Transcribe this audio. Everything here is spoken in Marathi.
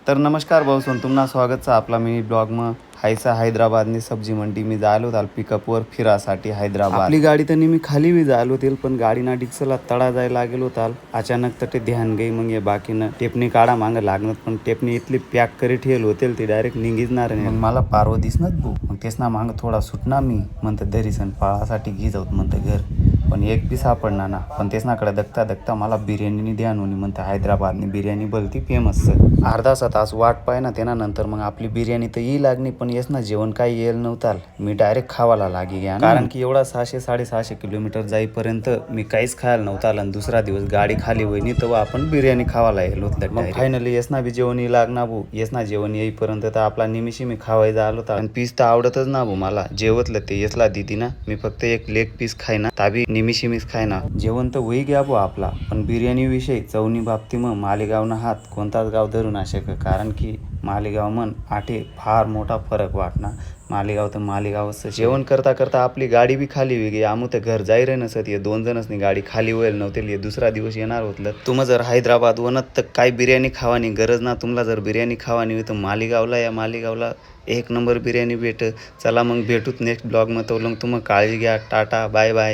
तर नमस्कार भाऊ तुमना स्वागतचा आपला मी ब्लॉग में हायसा हैदराबादनी सब्जी मंडी मी जायलो ताल पिकअपवर फिरासाठी हैदराबाद। आपली गाडी तर मी खाली भी जायलो होतील पण गाडी ना डिक्सला तडा जाय लागेलो ताल अचानक तर ते ध्यान गई मग ये बाकीनं टेपनी काढा मांग लागणार पण टेपनी इतली पॅक करी ठेल होतील ती डायरेक्ट निघिजणार नाही। मग मला पारव दिसणार भाऊ मग तेच ना मांग थोडा सुटना मी म्हणतं दरीसन पाळासाठी घी जाऊत म्हणतं घर पण एक बी सापडणार ना पण तेच नाकडे दगता दगता मला बिर्याणी ध्यान होणी म्हणतं हैदराबादनी बिर्याणी बोलती फेमस अर्धा तास वाट पाय ना त्यांना नंतर मग आपली बिर्याणी तर येई लागली पण येस ना जेवण काही येईल नव्हता मी डायरेक्ट खावाला लागी गया कारण की एवढा 600-650 किलोमीटर जाईपर्यंत मी काहीच खायला नव्हता आणि दुसरा दिवस गाडी खाली होईनी तेव्हा आपण बिर्याणी खावाला येलो होतं मग फायनली येस ना बी जेवण येई लागणार भाऊ येस ना जेवण येईपर्यंत तर आपला निमिषी मी खावायचा आलो होता आणि पीस तर आवडतच ना भाऊ मला जेवतलं ते येसला दिदी ना मी फक्त एक लेग पीस खायना ताबी निमिषी मीच खायना जेवण तर होई गया भाऊ आपला पण बिर्याणी विषयी चवनी बाबती मग मालेगावना हात कोणताच गाव धरू ना शक कारण की मालेगाव मन आठे फार मोठा फरक वाटना मालेगाव तर मालेगावच जेवण करता करता आपली गाडी बी खाली होई गई आमू तर घर जाई रे नसत ये 2 जणच गाडी खाली होईल नव्हते दुसरा दिवस येणार होतलं तुम्ही जर हैदराबाद वनत तर काय बिर्याणी खावानी गरज ना तुम्हाला जर बिर्याणी खावानी होई तर मालेगावला या मालेगावला एक नंबर बिर्याणी भेट चला मग भेटूत नेक्स्ट ब्लॉग मध्ये तुम्ही काळजी घ्या टाटा बाय बाय।